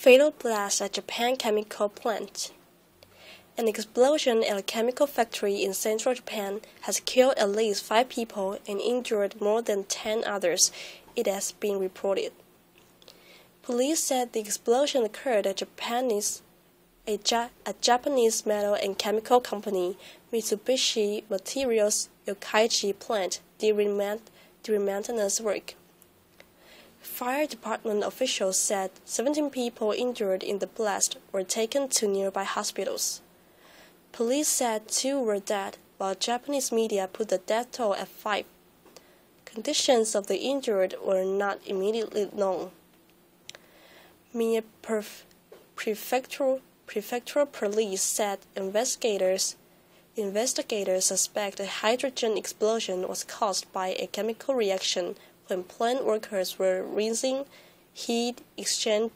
Fatal blast at Japan chemical plant. An explosion at a chemical factory in central Japan has killed at least 5 people and injured more than 10 others, it has been reported. Police said the explosion occurred at a Japanese metal and chemical company, Mitsubishi Materials Yokkaichi plant, during maintenance work. Fire department officials said 17 people injured in the blast were taken to nearby hospitals. Police said 2 were dead, while Japanese media put the death toll at 5. Conditions of the injured were not immediately known. Mie Prefectural police said investigators suspect a hydrogen explosion was caused by a chemical reaction when plant workers were rinsing heat exchange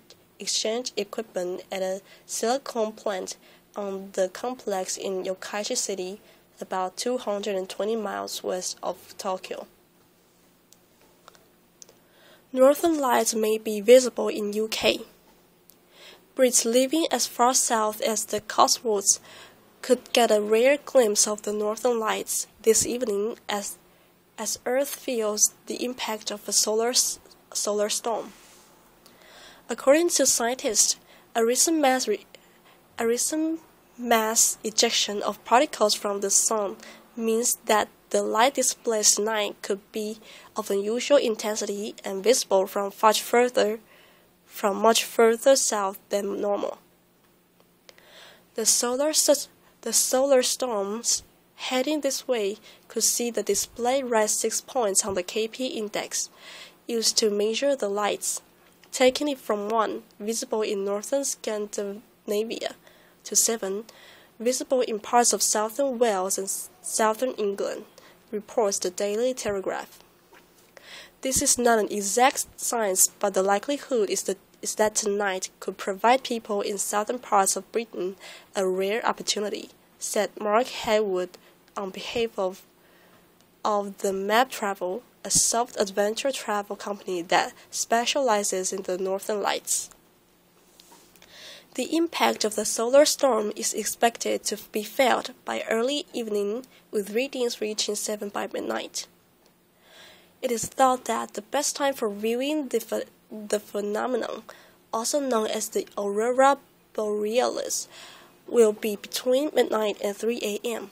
equipment at a silicone plant on the complex in Yokkaichi City, about 220 miles west of Tokyo. Northern Lights may be visible in UK. Brits living as far south as the Cotswolds could get a rare glimpse of the Northern Lights this evening as Earth feels the impact of a solar storm. According to scientists, a recent mass ejection of particles from the Sun means that the light displays tonight could be of unusual intensity and visible from much further south than normal. The solar storms heading this way could see the display rise 6 points on the KP index, used to measure the lights, taking it from 1, visible in northern Scandinavia, to 7, visible in parts of southern Wales and southern England, reports the Daily Telegraph. This is not an exact science, but the likelihood is that tonight could provide people in southern parts of Britain a rare opportunity, said Mark Haywood on behalf of the Map Travel, a soft adventure travel company that specializes in the Northern Lights. The impact of the solar storm is expected to be felt by early evening, with readings reaching 7 by midnight. It is thought that the best time for viewing the phenomenon, also known as the aurora borealis, will be between midnight and 3 a.m.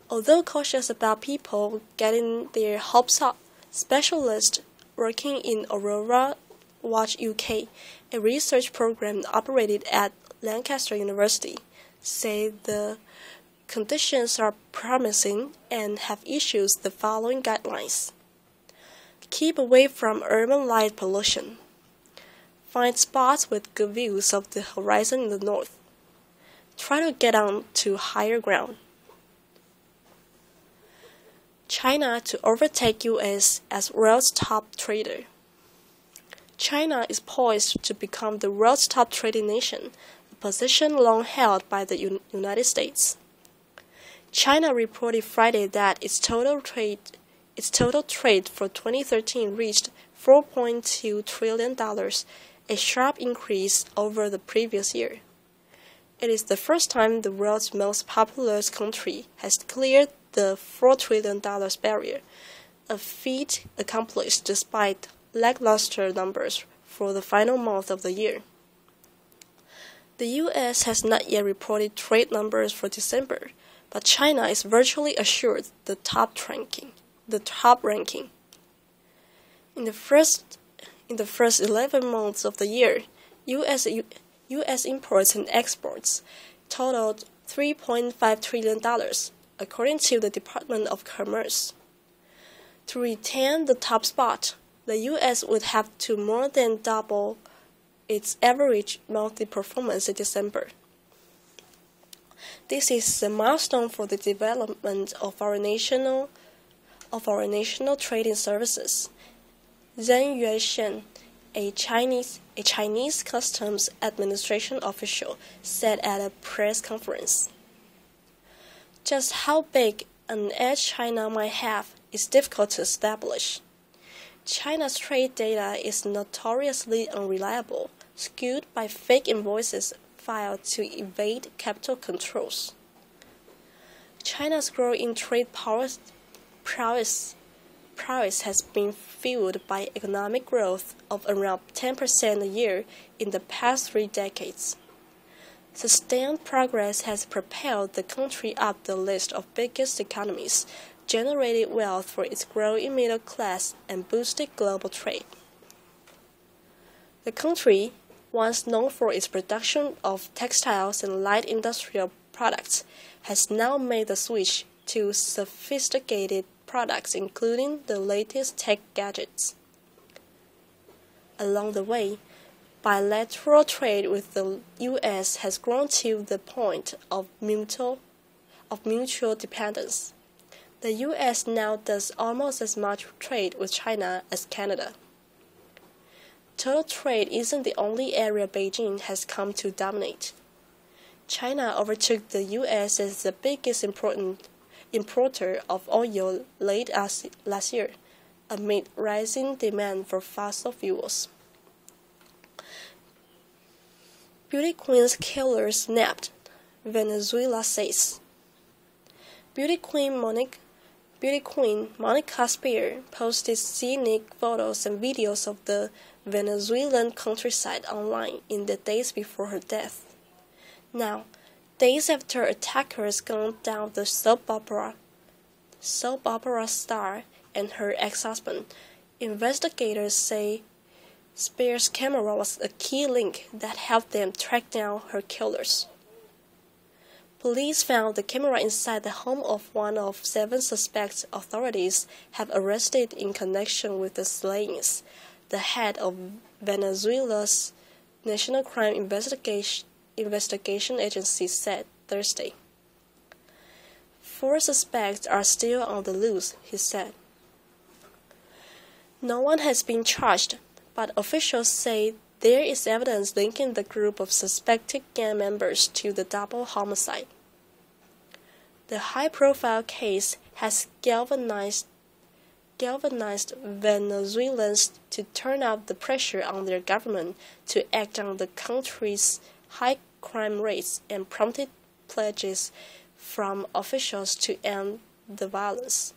Although cautious about people getting their hopes up, specialists working in Aurora Watch UK, a research program operated at Lancaster University, say the conditions are promising and have issued the following guidelines. Keep away from urban light pollution. Find spots with good views of the horizon in the north. Try to get on to higher ground. China to overtake U.S. as world's top trader. China is poised to become the world's top trading nation, a position long held by the United States. China reported Friday that its total trade for 2013 reached $4.2 trillion, a sharp increase over the previous year. It is the first time the world's most populous country has cleared the $4 trillion barrier, a feat accomplished despite lackluster numbers for the final month of the year. The U.S. has not yet reported trade numbers for December, but China is virtually assured the top ranking. In the first 11 months of the year, U.S. imports and exports totaled $3.5 trillion, according to the Department of Commerce. To retain the top spot, the U.S. would have to more than double its average monthly performance in December. This is a milestone for the development of our national trading services. Zhang Yueshen, a Chinese Customs Administration official, said at a press conference. Just how big an edge China might have is difficult to establish. China's trade data is notoriously unreliable, skewed by fake invoices filed to evade capital controls. China's growing trade prowess has been fueled by economic growth of around 10% a year in the past 3 decades. Sustained progress has propelled the country up the list of biggest economies, generated wealth for its growing middle class, and boosted global trade. The country, once known for its production of textiles and light industrial products, has now made the switch to sophisticated products including the latest tech gadgets. Along the way, bilateral trade with the U.S. has grown to the point of mutual dependence. The U.S. now does almost as much trade with China as Canada. Total trade isn't the only area Beijing has come to dominate. China overtook the U.S. as the biggest importer of oil late last year, amid rising demand for fossil fuels. Beauty queen's killer snapped, Venezuela says. Beauty queen Monica Spear posted scenic photos and videos of the Venezuelan countryside online in the days before her death. Now, days after attackers gunned down the soap opera star and her ex-husband, investigators say Spear's camera was a key link that helped them track down her killers. Police found the camera inside the home of one of 7 suspects authorities have arrested in connection with the slayings, the head of Venezuela's National Crime Investigation Agency said Thursday. 4 suspects are still on the loose, he said. No one has been charged, but officials say there is evidence linking the group of suspected gang members to the double homicide. The high-profile case has galvanized Venezuelans to turn up the pressure on their government to act on the country's high crime rates and prompted pledges from officials to end the violence.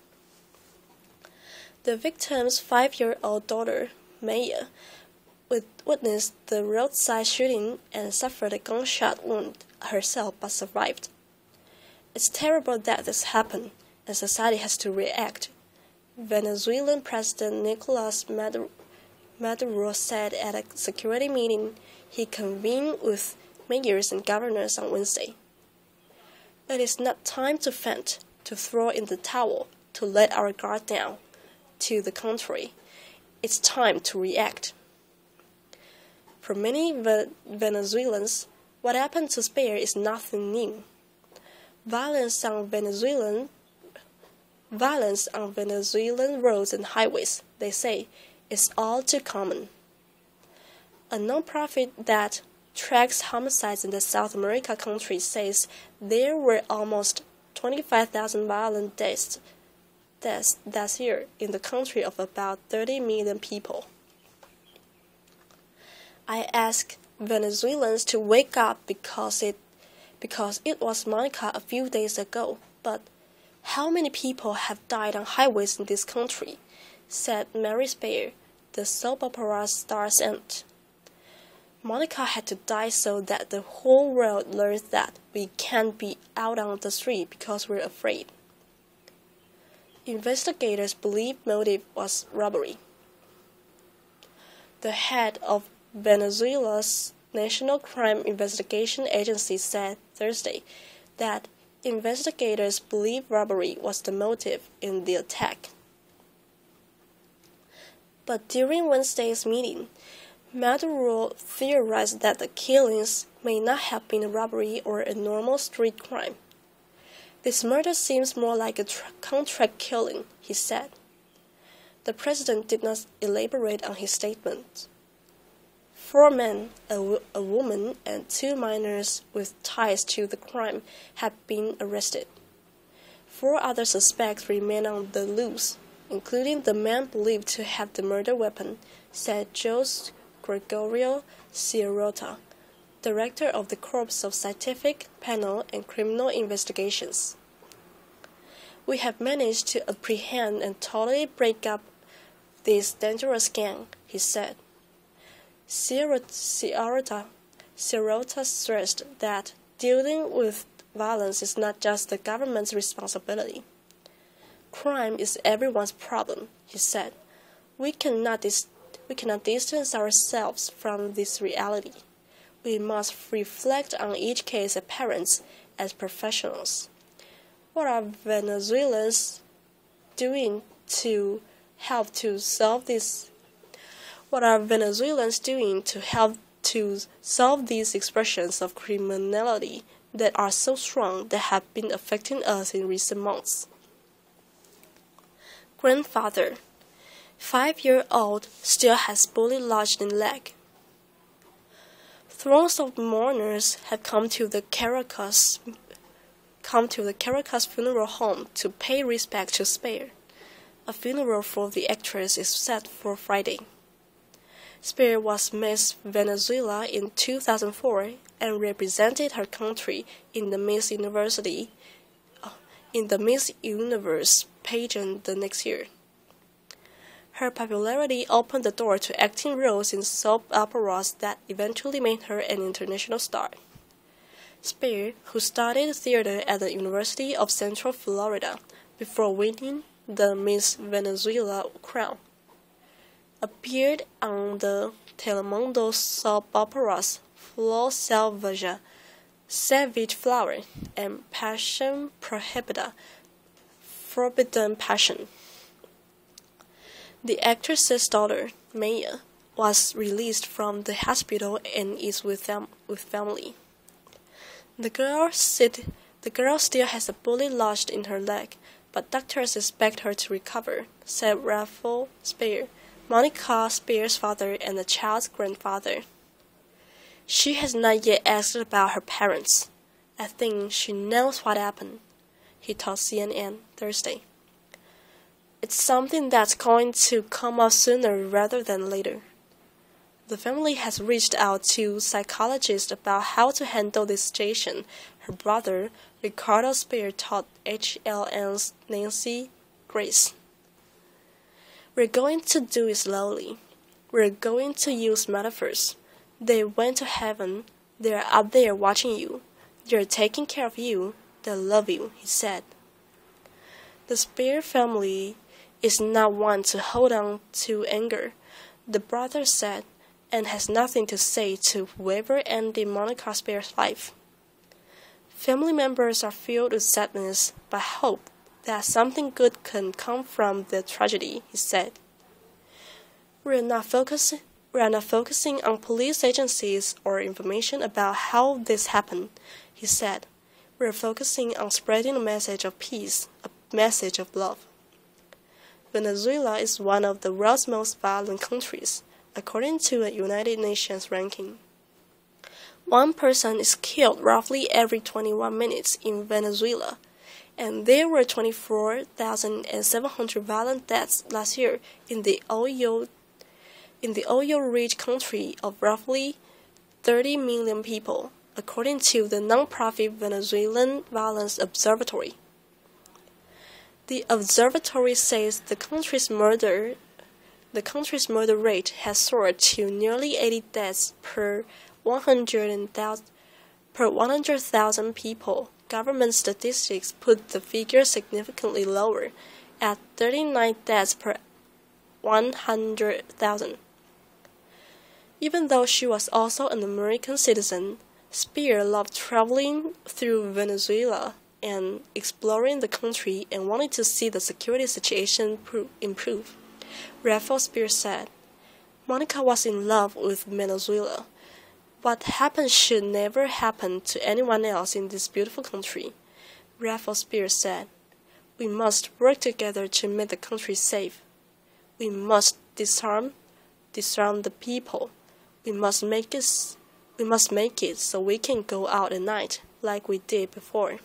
The victim's 5-year-old daughter, Maya, witnessed the roadside shooting and suffered a gunshot wound herself but survived. It's terrible that this happened, and society has to react, Venezuelan President Nicolas Maduro said at a security meeting he convened with mayors and governors on Wednesday. It is not time to faint, to throw in the towel, to let our guard down. To the contrary, it's time to react. For many Venezuelans, what happened to Spear is nothing new. Violence on Venezuelan roads and highways, they say, is all too common. A non-profit that tracks homicides in the South America country says there were almost 25,000 violent deaths last year in the country of about 30 million people. I ask Venezuelans to wake up because it was Monica a few days ago, but how many people have died on highways in this country? Said Mary Spear, the soap opera star's aunt. Monica had to die so that the whole world learns that we can't be out on the street because we're afraid. Investigators believe motive was robbery. The head of Venezuela's National Crime Investigation Agency said Thursday that investigators believe robbery was the motive in the attack. But during Wednesday's meeting, Maduro theorized that the killings may not have been a robbery or a normal street crime. This murder seems more like a contract killing, he said. The president did not elaborate on his statement. 4 men, a woman, and 2 minors with ties to the crime have been arrested. 4 other suspects remain on the loose, including the man believed to have the murder weapon, said Jose Gregorio Sierrota, director of the Corps of Scientific, Penal, and Criminal Investigations. "We have managed to apprehend and totally break up this dangerous gang," he said. Sierrota stressed that dealing with violence is not just the government's responsibility. "Crime is everyone's problem," he said. We cannot distance ourselves from this reality. We must reflect on each case as parents, as professionals. What are Venezuelans doing to help to solve this? What are Venezuelans doing to help to solve these expressions of criminality that are so strong that have been affecting us in recent months? Grandfather, 5-year-old, still has bullet lodged in leg. Throngs of mourners have come to the Caracas funeral home to pay respect to Spear. A funeral for the actress is set for Friday. Spear was Miss Venezuela in 2004 and represented her country in the Miss Universe pageant the next year. Her popularity opened the door to acting roles in soap operas that eventually made her an international star. Spear, who studied theater at the University of Central Florida before winning the Miss Venezuela crown, appeared on the Telemundo soap operas Flor Salvaje, Savage Flower, and Passion Prohibida, Forbidden Passion. The actress's daughter, Maya, was released from the hospital and is with family. The girl still has a bullet lodged in her leg, but doctors expect her to recover, said Rafael Spear, Monica Spear's father and the child's grandfather. She has not yet asked about her parents. I think she knows what happened, he told CNN Thursday. It's something that's going to come out sooner rather than later. The family has reached out to psychologists about how to handle this situation, her brother, Ricardo Spear, told HLN's Nancy Grace. We're going to do it slowly. We're going to use metaphors. They went to heaven. They're up there watching you. They're taking care of you. They love you, he said. The Spear family is not one to hold on to anger, the brother said, and has nothing to say to whoever ended Monica Spear's life. Family members are filled with sadness, but hope that something good can come from the tragedy, he said. We are not focusing on police agencies or information about how this happened, he said. We are focusing on spreading a message of peace, a message of love. Venezuela is one of the world's most violent countries, according to a United Nations ranking. One person is killed roughly every 21 minutes in Venezuela, and there were 24,700 violent deaths last year in the oil-rich country of roughly 30 million people, according to the non-profit Venezuelan Violence Observatory. The observatory says the country's murder rate has soared to nearly 80 deaths per 100,000 people. Government statistics put the figure significantly lower, at 39 deaths per 100,000. Even though she was also an American citizen, Spear loved traveling through Venezuela and exploring the country and wanted to see the security situation improve. Rafael Spear said, Monica was in love with Venezuela. What happened should never happen to anyone else in this beautiful country. Rafael Spear said, we must work together to make the country safe. We must disarm the people. We must make it so we can go out at night like we did before.